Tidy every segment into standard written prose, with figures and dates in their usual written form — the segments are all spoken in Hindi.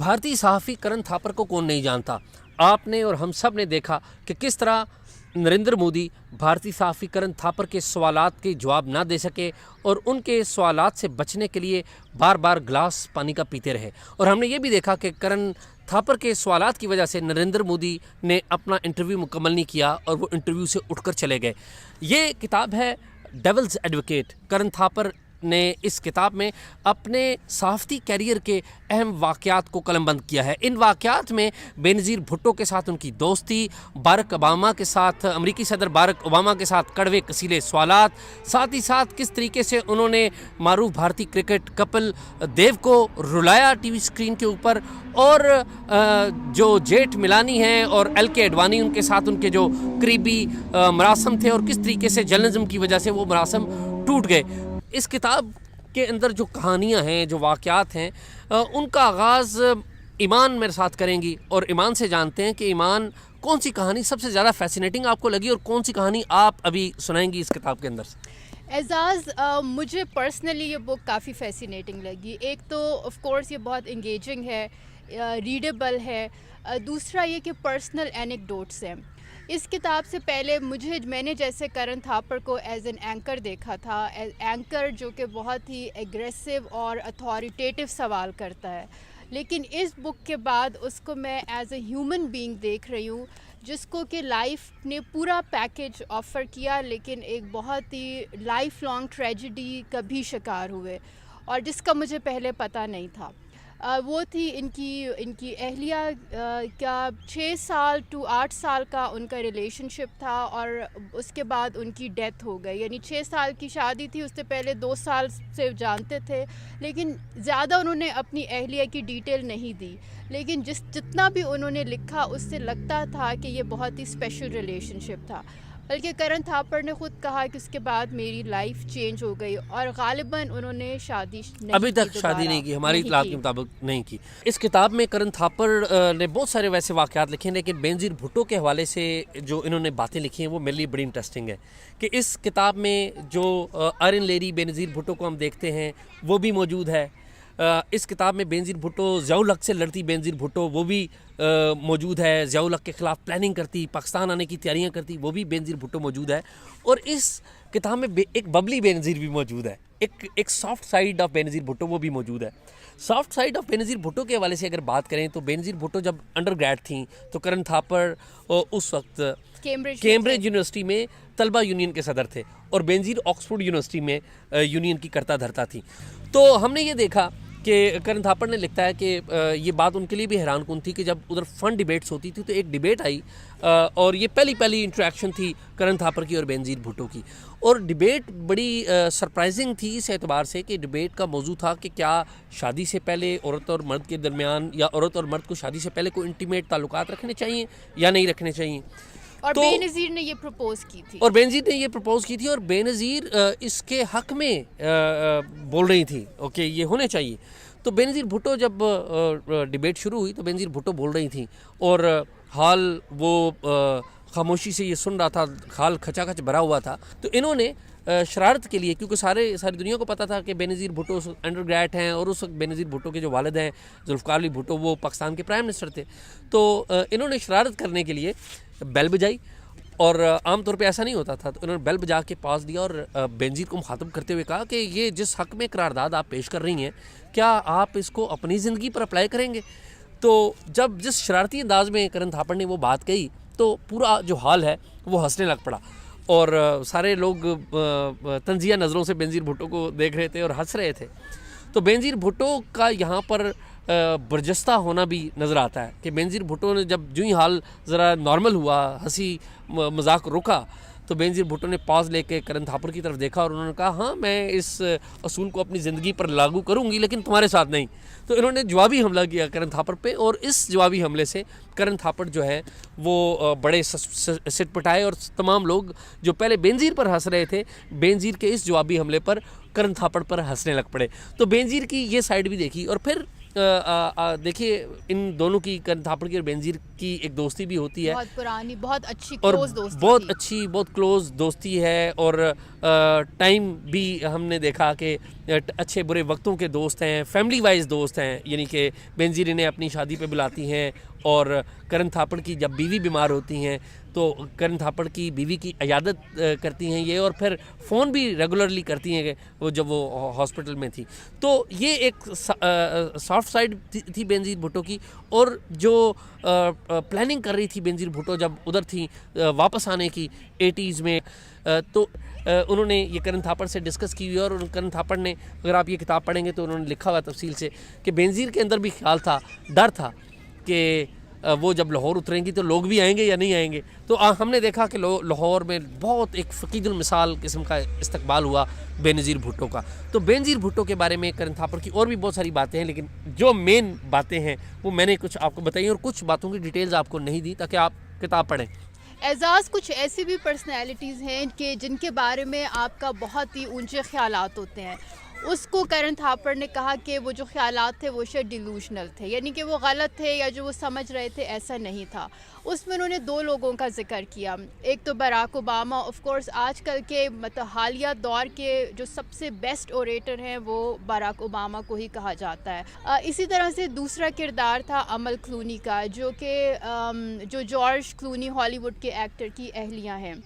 भारतीय सहाफ़ी करण थापर को कौन नहीं जानता। आपने और हम सब ने देखा कि किस तरह नरेंद्र मोदी भारतीय सहाफ़ी करण थापर के सवालात के जवाब ना दे सके और उनके सवालात से बचने के लिए बार बार गिलास पानी का पीते रहे। और हमने ये भी देखा कि करण थापर के सवालात की वजह से नरेंद्र मोदी ने अपना इंटरव्यू मुकम्मल नहीं किया और वो इंटरव्यू से उठकर चले गए। ये किताब है डेविल्स एडवोकेट। करण थापर ने इस किताब में अपने सहाफ़ती कैरियर के अहम वाक़यात को कलमबंद किया है। इन वाक़यात में बेनज़ीर भुट्टो के साथ उनकी दोस्ती, बारक ओबामा के साथ, अमरीकी सदर बारक ओबामा के साथ कड़वे कसीले सवालात, साथ ही साथ किस तरीके से उन्होंने मारूफ भारतीय क्रिकेट कपिल देव को रुलाया टीवी स्क्रीन के ऊपर, और जो जेठ मिलानी हैं और एल.के. अडवाणी उनके साथ उनके जो करीबी मरासम थे और किस तरीके से जर्नलिज्म की वजह से वो मरासम टूट गए। इस किताब के अंदर जो कहानियाँ हैं, जो वाक़यात हैं, उनका आगाज़ ईमान मेरे साथ करेंगी और ईमान से जानते हैं कि ईमान कौन सी कहानी सबसे ज़्यादा फैसिनेटिंग आपको लगी और कौन सी कहानी आप अभी सुनाएंगी इस किताब के अंदर से। एजाज़, मुझे पर्सनली ये बुक काफ़ी फैसिनेटिंग लगी। एक तो ऑफ कोर्स ये बहुत इंगेजिंग है, रीडेबल है। दूसरा ये कि पर्सनल एनेक्डोट्स हैं। इस किताब से पहले मैंने जैसे करण थापर को एज एन एंकर देखा था, एंकर जो कि बहुत ही एग्रेसिव और अथॉरिटेटिव सवाल करता है, लेकिन इस बुक के बाद उसको मैं एज ए ह्यूमन बीइंग देख रही हूँ, जिसको कि लाइफ ने पूरा पैकेज ऑफ़र किया, लेकिन एक बहुत ही लाइफ लॉन्ग ट्रेजिडी का भी शिकार हुए और जिसका मुझे पहले पता नहीं था। वो थी इनकी अहलिया का 6 साल टू 8 साल का उनका रिलेशनशिप था और उसके बाद उनकी डेथ हो गई। यानी 6 साल की शादी थी, उससे पहले 2 साल से जानते थे, लेकिन ज़्यादा उन्होंने अपनी अहलिया की डिटेल नहीं दी। लेकिन जितना भी उन्होंने लिखा उससे लगता था कि ये बहुत ही स्पेशल रिलेशनशिप था। बल्कि करण थापर ने खुद कहा कि उसके बाद मेरी लाइफ चेंज हो गई और गालिबन उन्होंने शादी अभी तक शादी नहीं की, हमारी इतलात के मुताबिक नहीं की। इस किताब में करण थापर ने बहुत सारे वैसे वाक़यात लिखे हैं, लेकिन बेनज़ीर भुट्टो के हवाले से जो इन्होंने बातें लिखी हैं वो मेरे लिए बड़ी इंटरेस्टिंग है। कि इस किताब में जो अर्न लेरी बेनज़ीर भुट्टो को हम देखते हैं वो भी मौजूद है। इस किताब में बेनज़ीर भुट्टो ज़ियाउल हक़ से लड़ती बेनज़ीर भुट्टो वो भी मौजूद है। ज़ियाउल हक़ के ख़िलाफ़ प्लानिंग करती, पाकिस्तान आने की तैयारियां करती, वो भी बेनज़ीर भुट्टो मौजूद है। और इस किताब में एक बबली बेनज़ीर भी मौजूद है, एक soft side of Benazir Bhutto वो भी मौजूद है। Soft side of Benazir Bhutto के हवाले से अगर बात करें तो बेनज़ीर भुट्टो जब अंडर ग्रेड थी तो करण थापर उस वक्त कैम्ब्रिज यूनिवर्सिटी में तलबा यूनियन के सदर थे और बेनज़ीर ऑक्सफोर्ड यूनिवर्सिटी में यूनियन की करता धरता थी। तो हमने ये देखा कि करण थापर ने लिखता है कि ये बात उनके लिए भी हैरान कुन थी कि जब उधर फन डिबेट्स होती थी तो एक डिबेट आई और ये पहली इंटरेक्शन थी करण थापर की और बेनज़ीर भुट्टो की, और डिबेट बड़ी सरप्राइजिंग थी इस एतबार से कि डिबेट का मौजू था कि क्या शादी से पहले औरत और मर्द के दरमियान या औरत और मर्द को शादी से पहले कोई इंटीमेट ताल्लुकात रखने चाहिए या नहीं रखने चाहिए। और तो बेनज़ीर ने ये प्रपोज की थी और बेनज़ीर इसके हक में बोल रही थी ओके ये होने चाहिए। तो बेनज़ीर भुट्टो जब डिबेट शुरू हुई तो बेनज़ीर भुट्टो बोल रही थी और हाल वो खामोशी से ये सुन रहा था, हाल खचाखच भरा हुआ था। तो इन्होंने शरारत के लिए, क्योंकि सारी दुनिया को पता था कि बेनज़ीर भुट्टो अंडर ग्रेड हैं और उस वक्त बेनज़ीर भुट्टो के जो वालिद हैं जुल्फ़िकार अली भुट्टो वो पाकिस्तान के प्राइम मिनिस्टर थे, तो इन्होंने शरारत करने के लिए बेल बजाई और आमतौर पे ऐसा नहीं होता था। तो उन्होंने बेल बजा के पास दिया और बेनज़ीर को मुखातब करते हुए कहा कि ये जिस हक़ में करारदाद आप पेश कर रही हैं क्या आप इसको अपनी ज़िंदगी पर अप्लाई करेंगे। तो जब जिस शरारती अंदाज में करण थापर ने वो बात कही तो पूरा जो हाल है वो हंसने लग पड़ा और सारे लोग तंज़िया नज़रों से बेनज़ीर भुट्टो को देख रहे थे और हंस रहे थे। तो बेनज़ीर भुट्टो का यहाँ पर बर्जस्ता होना भी नज़र आता है कि बेनज़ीर भुट्टो ने जब जो ही हाल ज़रा नॉर्मल हुआ, हंसी मजाक रुका, तो बेनज़ीर भुट्टो ने पॉज लेके करण थापर की तरफ देखा और उन्होंने कहा हाँ मैं इस असूल को अपनी ज़िंदगी पर लागू करूँगी लेकिन तुम्हारे साथ नहीं। तो इन्होंने जवाबी हमला किया करण थापर पे और इस जवाबी हमले से करण थापर जो है वो बड़े सिटपटाए और तमाम लोग जो पहले बेनज़ीर पर हंस रहे थे बेनज़ीर के इस जवाबी हमले पर करण थापर पर हंसने लग पड़े। तो बेनज़ीर की ये साइड भी देखी और फिर देखिए इन दोनों की, करण थापड़ की और बेनज़ीर की एक दोस्ती भी होती है, बहुत पुरानी, बहुत अच्छी और क्लोज दोस्ती बहुत थी। अच्छी, बहुत क्लोज दोस्ती है। और टाइम भी हमने देखा कि अच्छे बुरे वक्तों के दोस्त हैं, फैमिली वाइज दोस्त हैं। यानी कि बेनज़ीर इन्हें अपनी शादी पे बुलाती हैं, और करण थापड़ की जब बीवी बीमार होती हैं तो करण थापड़ की बीवी की इयादत करती हैं ये, और फिर फ़ोन भी रेगुलरली करती हैं कि वो जब वो हॉस्पिटल में थी। तो ये एक सॉफ्ट साइड थी बेनज़ीर भुट्टो की। और जो प्लानिंग कर रही थी बेनज़ीर भुट्टो जब उधर थी वापस आने की 80s में, तो उन्होंने ये करण थापड़ से डिस्कस की हुई। और करण थापड़ ने, अगर आप ये किताब पढ़ेंगे तो उन्होंने लिखा हुआ तफसील से कि बेनज़ीर के अंदर भी ख्याल था, डर था कि वो जब लाहौर उतरेंगी तो लोग भी आएंगे या नहीं आएंगे। तो हमने देखा कि लाहौर में बहुत एक फ़कीदुल मिसाल किस्म का इस्तकबाल हुआ बेनज़ीर भुट्टो का। तो बेनज़ीर भुट्टो के बारे में करण थापड़ की और भी बहुत सारी बातें हैं, लेकिन जो मेन बातें हैं वो मैंने कुछ आपको बताई, और कुछ बातों की डिटेल्स आपको नहीं दी ताकि आप किताब पढ़ें। एजाज़, कुछ ऐसी भी पर्सनैलिटीज़ हैं कि जिनके बारे में आपका बहुत ही ऊंचे ख्यालात होते हैं। उसको करण थापड़ ने कहा कि वो जो ख्यालात थे वो शायद डिलूशनल थे, यानी कि वो गलत थे या जो वो समझ रहे थे ऐसा नहीं था। उसमें उन्होंने दो लोगों का जिक्र किया। एक तो बराक ओबामा, ऑफ कोर्स आजकल के मतलब हालिया दौर के जो सबसे बेस्ट ओरेटर हैं वो बराक ओबामा को ही कहा जाता है। इसी तरह से दूसरा किरदार था अमल क्लूनी का, जो कि जो जॉर्ज क्लूनी हॉलीवुड के एक्टर की अहलिया हैं।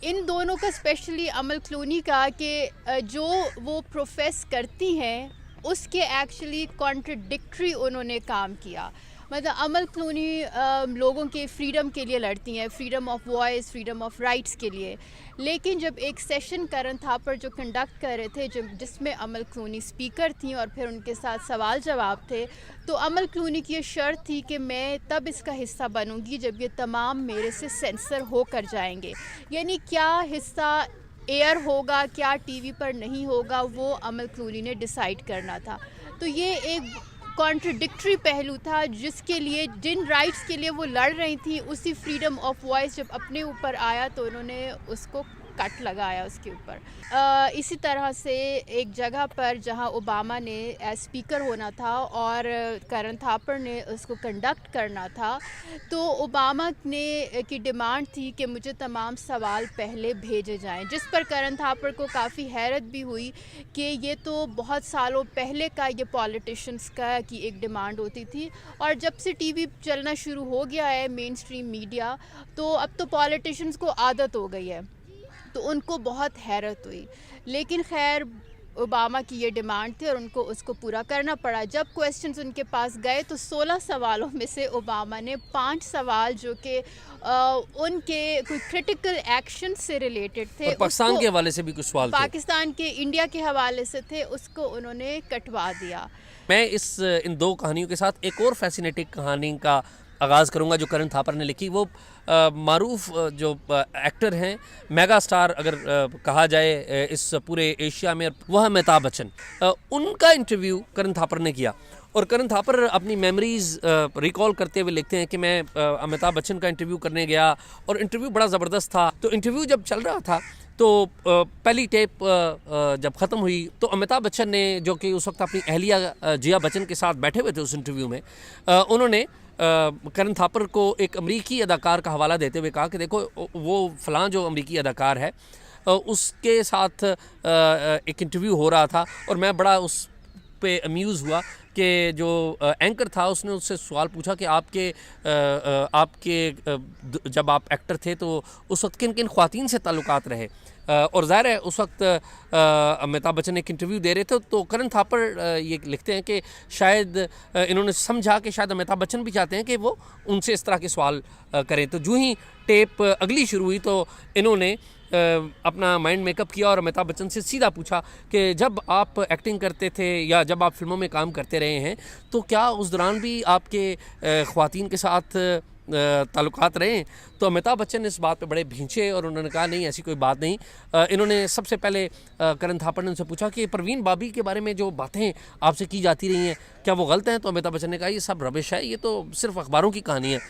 इन दोनों का, स्पेशली अमल क्लूनी का, कि जो वो प्रोफेस करती हैं उसके एक्चुअली कॉन्ट्रडिक्टरी उन्होंने काम किया। मतलब अमल क्लूनी लोगों के फ्रीडम के लिए लड़ती हैं, freedom of voice, freedom of rights के लिए। लेकिन जब एक सेशन करण थापड़ जो कंडक्ट कर रहे थे, जिसमें अमल क्लूनी स्पीकर थी और फिर उनके साथ सवाल जवाब थे, तो अमल क्लूनी की ये शर्त थी कि मैं तब इसका हिस्सा बनूंगी जब ये तमाम मेरे से सेंसर होकर जाएंगे। यानी क्या हिस्सा एयर होगा, क्या टीवी पर नहीं होगा, वो अमल क्लूनी ने डिसाइड करना था। तो ये एक कॉन्ट्रडिक्टरी पहलू था, जिसके लिए, जिन राइट्स के लिए वो लड़ रही थी, उसी फ्रीडम ऑफ वॉइस जब अपने ऊपर आया तो उन्होंने उसको कट लगाया उसके ऊपर। इसी तरह से एक जगह पर जहां ओबामा ने एज स्पीकर होना था और करण थापड़ ने उसको कंडक्ट करना था, तो ओबामा ने की डिमांड थी कि मुझे तमाम सवाल पहले भेजे जाएं, जिस पर करण थापड़ को काफ़ी हैरत भी हुई कि ये तो बहुत सालों पहले का ये पॉलिटिशियंस का की एक डिमांड होती थी, और जब से टीवी चलना शुरू हो गया है, मेन स्ट्रीम मीडिया, तो अब तो पॉलिटिशियंस को आदत हो गई है। तो उनको बहुत हैरत हुई, लेकिन खैर ओबामा की ये डिमांड थी और उनको उसको पूरा करना पड़ा। जब क्वेश्चंस उनके पास गए तो 16 सवालों में से ओबामा ने 5 सवाल जो कि उनके कोई क्रिटिकल एक्शन से रिलेटेड थे, और पाकिस्तान के हवाले से भी कुछ सवाल थे, पाकिस्तान के, इंडिया के हवाले से थे, उसको उन्होंने कटवा दिया। मैं इन दो कहानियों के साथ एक और फैसिनेटिंग कहानी का आगाज़ करूंगा जो करण थापड़ ने लिखी। वो मारूफ जो एक्टर हैं, मेगा स्टार अगर कहा जाए इस पूरे एशिया में, वह अमिताभ बच्चन। उनका इंटरव्यू करण थापड़ ने किया, और करण थापड़ अपनी मेमोरीज़ रिकॉल करते हुए लिखते हैं कि मैं अमिताभ बच्चन का इंटरव्यू करने गया और इंटरव्यू बड़ा ज़बरदस्त था। तो इंटरव्यू जब चल रहा था तो पहली टेप जब ख़त्म हुई तो अमिताभ बच्चन ने, जो कि उस वक्त अपनी अहलिया जिया बच्चन के साथ बैठे हुए थे उस इंटरव्यू में, उन्होंने करण थापड़ को एक अमरीकी अदाकार का हवाला देते हुए कहा कि देखो वो फ़लाँ जो अमरीकी अदाकार है उसके साथ एक इंटरव्यू हो रहा था, और मैं बड़ा उस पे अम्यूज़ हुआ कि जो एंकर था उसने उससे सवाल पूछा कि आपके जब आप एक्टर थे तो उस वक्त किन किन ख़वातीन से ताल्लुकात रहे। और ज़ाहिर है उस वक्त अमिताभ बच्चन एक इंटरव्यू दे रहे थे, तो करण थापड़ ये लिखते हैं कि शायद इन्होंने समझा कि शायद अमिताभ बच्चन भी चाहते हैं कि वो उनसे इस तरह के सवाल करें। तो जो ही टेप अगली शुरू हुई तो इन्होंने अपना माइंड मेकअप किया और अमिताभ बच्चन से सीधा पूछा कि जब आप एक्टिंग करते थे या जब आप फिल्मों में काम करते रहे हैं तो क्या उस दौरान भी आपके ख़वातीन के साथ ताल्लुकात रहे? तो अमिताभ बच्चन इस बात पे बड़े भींचे और उन्होंने कहा नहीं, ऐसी कोई बात नहीं। इन्होंने सबसे पहले करण थापड़ ने उनसे पूछा कि परवीन बाबी के बारे में जो बातें आपसे की जाती रही हैं क्या वो गलत हैं? तो अमिताभ बच्चन ने कहा ये सब रबिश है, ये तो सिर्फ अखबारों की कहानी है।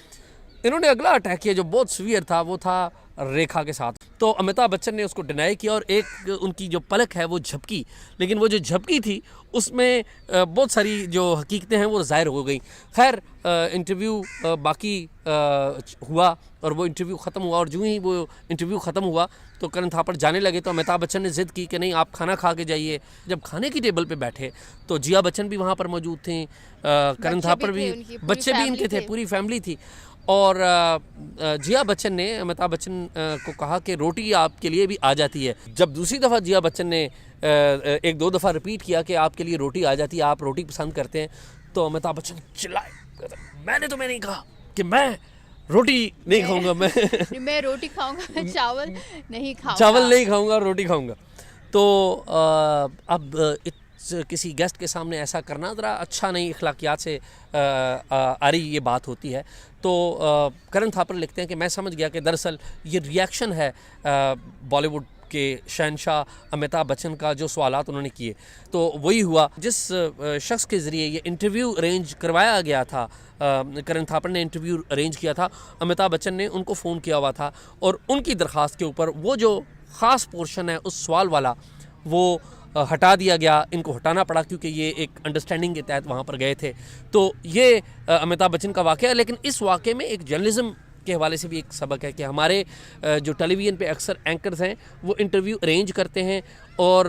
इन्होंने अगला अटैक किया जो बहुत सीवियर था, वो था रेखा के साथ। तो अमिताभ बच्चन ने उसको डिनाई किया और एक उनकी जो पलक है वो झपकी, लेकिन वो जो झपकी थी उसमें बहुत सारी जो हकीकतें हैं वो ज़ाहिर हो गई। खैर इंटरव्यू बाकी हुआ और वो इंटरव्यू ख़त्म हुआ, और जो ही वो इंटरव्यू ख़त्म हुआ तो करण थापड़ जाने लगे तो अमिताभ बच्चन ने ज़िद की कि नहीं, आप खाना खा के जाइए। जब खाने की टेबल पे बैठे तो जिया बच्चन भी वहाँ पर मौजूद थी, करण थापड़ भी, बच्चे भी इनके थे, पूरी फैमिली थी। और जिया बच्चन ने अमिताभ बच्चन को कहा कि रोटी आपके लिए भी आ जाती है। जब दूसरी दफ़ा जिया बच्चन ने एक दो दफ़ा रिपीट किया कि आपके लिए रोटी आ जाती है, आप रोटी पसंद करते हैं, तो अमिताभ बच्चन चिल्लाए, मैंने नहीं कहा कि मैं रोटी नहीं खाऊंगा, मैं रोटी खाऊंगा, चावल नहीं खाऊंगा, चावल नहीं खाऊंगा, रोटी खाऊंगा। तो अब किसी गेस्ट के सामने ऐसा करना ज़रा अच्छा नहीं, अखलाकियात से आ रही ये बात होती है। तो करण थापर लिखते हैं कि मैं समझ गया कि दरअसल ये रिएक्शन है बॉलीवुड के शहनशाह अमिताभ बच्चन का, जो सवालात उन्होंने किए। तो वही हुआ, जिस शख्स के ज़रिए ये इंटरव्यू अरेंज करवाया गया था, करण थापर ने इंटरव्यू अरेंज किया था, अमिताभ बच्चन ने उनको फ़ोन किया हुआ था और उनकी दरख्वास्त के ऊपर वो जो ख़ास पोर्शन है उस सवाल वाला वो हटा दिया गया। इनको हटाना पड़ा क्योंकि ये एक अंडरस्टैंडिंग के तहत वहाँ पर गए थे। तो ये अमिताभ बच्चन का वाक़या है। लेकिन इस वाक़े में एक जर्नलिज़म के हवाले से भी एक सबक है कि हमारे जो टेलीविज़न पे अक्सर एंकर्स हैं वो इंटरव्यू अरेंज करते हैं और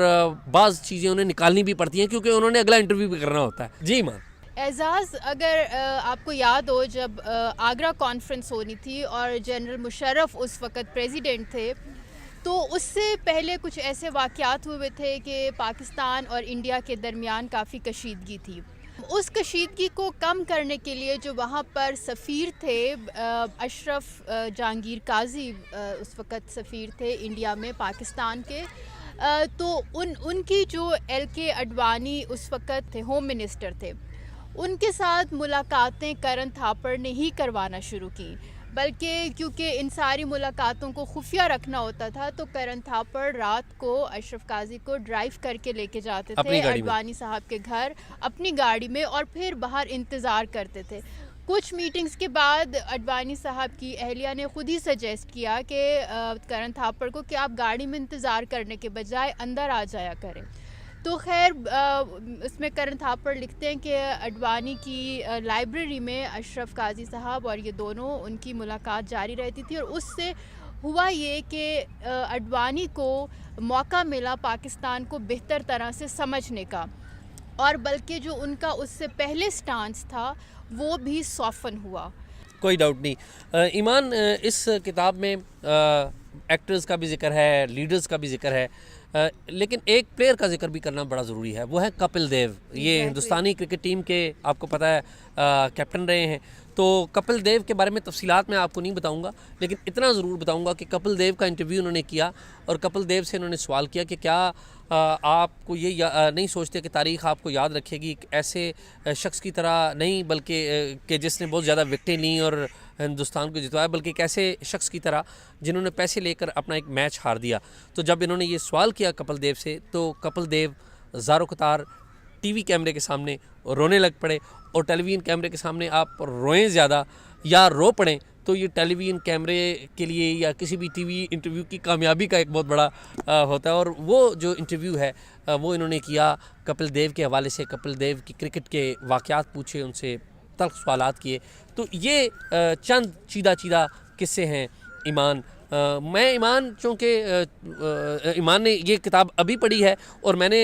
बाज़ चीज़ें उन्हें निकालनी भी पड़ती हैं क्योंकि उन्होंने अगला इंटरव्यू भी करना होता है। जी मां। एजाज़, अगर आपको याद हो जब आगरा कॉन्फ्रेंस होनी थी और जनरल मुशर्रफ उस वक़्त प्रेसिडेंट थे, तो उससे पहले कुछ ऐसे वाक़यात हुए थे कि पाकिस्तान और इंडिया के दरमियान काफ़ी कशीदगी थी। उस कशीदगी को कम करने के लिए जो वहाँ पर सफ़ीर थे, अशरफ जहांगीर काजी उस वक़्त सफ़ीर थे इंडिया में पाकिस्तान के, तो उनकी जो LK अडवाणी उस वक़्त थे, होम मिनिस्टर थे, उनके साथ मुलाकातें करण थापड़ ने ही करवाना शुरू की। बल्कि क्योंकि इन सारी मुलाकातों को खुफिया रखना होता था तो करण थापड़ रात को अशरफ काजी को ड्राइव करके लेके जाते थे अडवाणी साहब के घर अपनी गाड़ी में, और फिर बाहर इंतज़ार करते थे। कुछ मीटिंग्स के बाद अडवाणी साहब की अहलिया ने खुद ही सजेस्ट किया कि करण थापड़ को कि आप गाड़ी में इंतज़ार करने के बजाय अंदर आ जाया करें। तो खैर इसमें करण थापड़ लिखते हैं कि अडवाणी की लाइब्रेरी में अशरफ काजी साहब और ये दोनों, उनकी मुलाकात जारी रहती थी। और उससे हुआ ये कि अडवाणी को मौका मिला पाकिस्तान को बेहतर तरह से समझने का, और बल्कि जो उनका उससे पहले स्टांस था वो भी सॉफन हुआ। कोई डाउट नहीं। ईमान, इस किताब में एक्टर्स का भी जिक्र है, लीडर्स का भी जिक्र है, लेकिन एक प्लेयर का जिक्र भी करना बड़ा ज़रूरी है, वो है कपिल देव। ये हिंदुस्तानी क्रिकेट टीम के आपको पता है कैप्टन रहे हैं। तो कपिल देव के बारे में तफसीलात मैं आपको नहीं बताऊंगा, लेकिन इतना ज़रूर बताऊंगा कि कपिल देव का इंटरव्यू उन्होंने किया और कपिल देव से उन्होंने सवाल किया कि क्या आपको ये नहीं सोचते कि तारीख़ आपको याद रखेगी ऐसे शख्स की तरह नहीं, बल्कि कि जिसने बहुत ज़्यादा विकेटें ली और हिंदुस्तान को जितवाया, बल्कि एक ऐसे शख्स की तरह जिन्होंने पैसे लेकर अपना एक मैच हार दिया। तो जब इन्होंने ये सवाल किया कपिल देव से, तो कपिल देव ज़ारो कतार टीवी कैमरे के सामने रोने लग पड़े। और टेलीविज़न कैमरे के सामने आप रोएं ज़्यादा या रो पड़ें तो ये टेलीविज़न कैमरे के लिए या किसी भी टीवी इंटरव्यू की कामयाबी का एक बहुत बड़ा होता है। और वो जो इंटरव्यू है वो इन्होंने किया कपिल देव के हवाले से। कपिल देव की क्रिकेट के वाक़यात पूछे, उनसे तल्ख़ सवालात किए। तो ये चंद चीदा किस्से हैं ईमान। मैं ईमान, चूँकि ईमान ने ये किताब अभी पढ़ी है और मैंने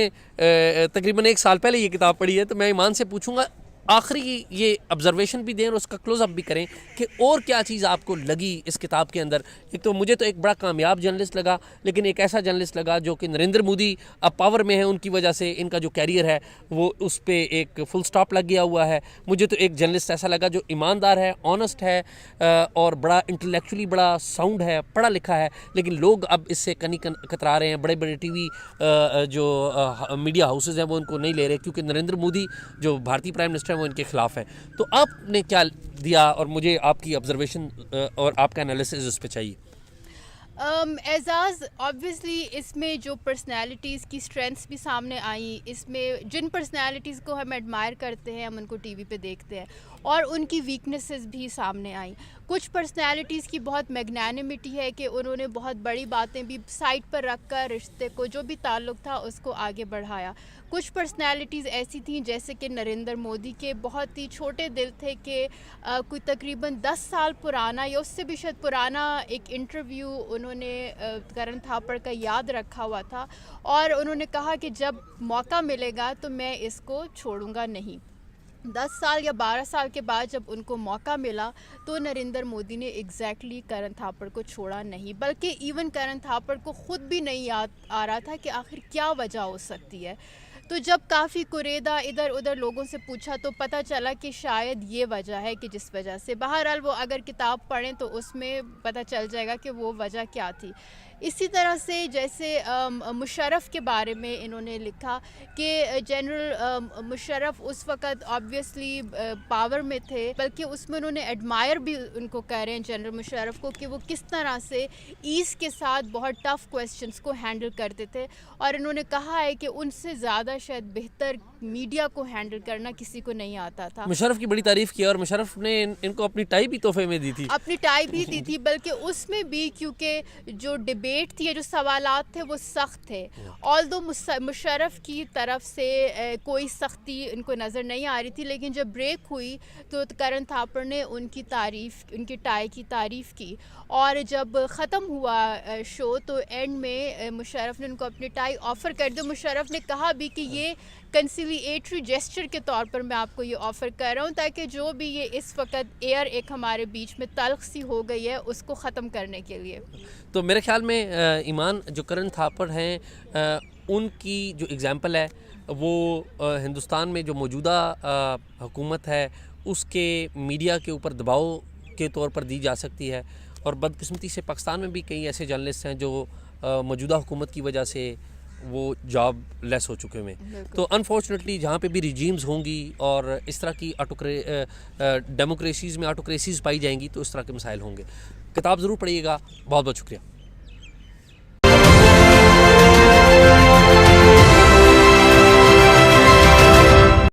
तकरीबन 1 साल पहले ये किताब पढ़ी है, तो मैं ईमान से पूछूंगा आखिरी ये ऑब्जर्वेशन भी दें और उसका क्लोज़अप भी करें कि और क्या चीज़ आपको लगी इस किताब के अंदर। एक तो मुझे तो एक बड़ा कामयाब जर्नलिस्ट लगा, लेकिन एक ऐसा जर्नलिस्ट लगा जो कि नरेंद्र मोदी अब पावर में है, उनकी वजह से इनका जो कैरियर है वो उस पर एक फुल स्टॉप लग गया हुआ है। मुझे तो एक जर्नलिस्ट ऐसा लगा जो ईमानदार है, ऑनेस्ट है और बड़ा इंटेलेक्चुअली बड़ा साउंड है, पढ़ा लिखा है, लेकिन लोग अब इससे कनी कतरा रहे हैं। बड़े बड़े टीवी जो मीडिया हाउसेज हैं वो इनको नहीं ले रहे क्योंकि नरेंद्र मोदी जो भारतीय प्राइम मिनिस्टर वो इनके खिलाफ है। तो आपने क्या दिया और मुझे आपकी ऑब्जर्वेशन और आपका एनालिसिस उस पर चाहिए। एजाज़, ऑब्वियसली इसमें जो पर्सनालिटीज़ की स्ट्रेंथ्स भी सामने आई, इसमें जिन पर्सनालिटीज़ को हम एडमायर करते हैं हम उनको टीवी पे देखते हैं, और उनकी वीकनेसेस भी सामने आई। कुछ पर्सनैलिटीज़ की बहुत मैग्नानिमिटी है कि उन्होंने बहुत बड़ी बातें भी साइड पर रख कर रिश्ते को, जो भी ताल्लुक़ था, उसको आगे बढ़ाया। कुछ पर्सनैलिटीज़ ऐसी थीं जैसे कि नरेंद्र मोदी के बहुत ही छोटे दिल थे कि कोई तकरीबन 10 साल पुराना या उससे भी शायद पुराना एक इंटरव्यू उन्होंने करण थापड़ का याद रखा हुआ था और उन्होंने कहा कि जब मौका मिलेगा तो मैं इसको छोड़ूंगा नहीं। 10 साल या 12 साल के बाद जब उनको मौका मिला तो नरेंद्र मोदी ने एग्जैक्टली करण थापड़ को छोड़ा नहीं, बल्कि इवन करण थापड़ को ख़ुद भी नहीं याद आ रहा था कि आखिर क्या वजह हो सकती है। तो जब काफ़ी कुरेदा इधर उधर लोगों से पूछा तो पता चला कि शायद ये वजह है कि जिस वजह से, बहरहाल वो अगर किताब पढ़ें तो उसमें पता चल जाएगा कि वो वजह क्या थी। इसी तरह से जैसे मुशर्रफ के बारे में इन्होंने लिखा कि जनरल मुशर्रफ उस वक़्त ऑब्वियसली पावर में थे, बल्कि उसमें उन्होंने एडमायर भी उनको कह रहे हैं जनरल मुशर्रफ को कि वो किस तरह से ईज़ के साथ बहुत टफ़ क्वेश्चंस को हैंडल करते थे और इन्होंने कहा है कि उनसे ज़्यादा शायद बेहतर मीडिया को हैंडल करना किसी को नहीं आता था। मुशर्रफ की बड़ी तारीफ़ की और मुशर्रफ ने इनको अपनी टाई भी तोहफे में दी थी। अपनी टाई भी दी थी, बल्कि उसमें भी क्योंकि जो डिबेट थी, जो सवालात थे वो सख्त थे। ऑल्दो मुशर्रफ की तरफ से कोई सख्ती इनको नज़र नहीं आ रही थी, लेकिन जब ब्रेक हुई तो करण थापड़ ने उनकी तारीफ़, उनकी टाई की तारीफ़ की और जब ख़त्म हुआ शो तो एंड में मुशर्रफ ने उनको अपनी टाई ऑफ़र कर दी। मुशर्रफ ने कहा भी कि ये कंसिलिएटरी जेस्चर के तौर पर मैं आपको ये ऑफ़र कर रहा हूँ ताकि जो भी ये इस वक्त एयर एक हमारे बीच में तल्ख़ सी हो गई है उसको ख़त्म करने के लिए। तो मेरे ख्याल में ईमान जो करण थापड़ हैं उनकी जो एग्ज़ाम्पल है वो हिंदुस्तान में जो मौजूदा हुकूमत है उसके मीडिया के ऊपर दबाव के तौर पर दी जा सकती है और बदकिस्मती से पाकिस्तान में भी कई ऐसे जर्नलिस्ट हैं जो मौजूदा हुकूमत की वजह से वो जॉब लेस हो चुके हुए हैं। तो अनफॉर्चुनेटली जहाँ पे भी रिजीम्स होंगी और इस तरह की डेमोक्रेसीज़ में ऑटोक्रेसीज़ पाई जाएंगी तो इस तरह के मसाइल होंगे। किताब ज़रूर पढ़िएगा। बहुत बहुत शुक्रिया।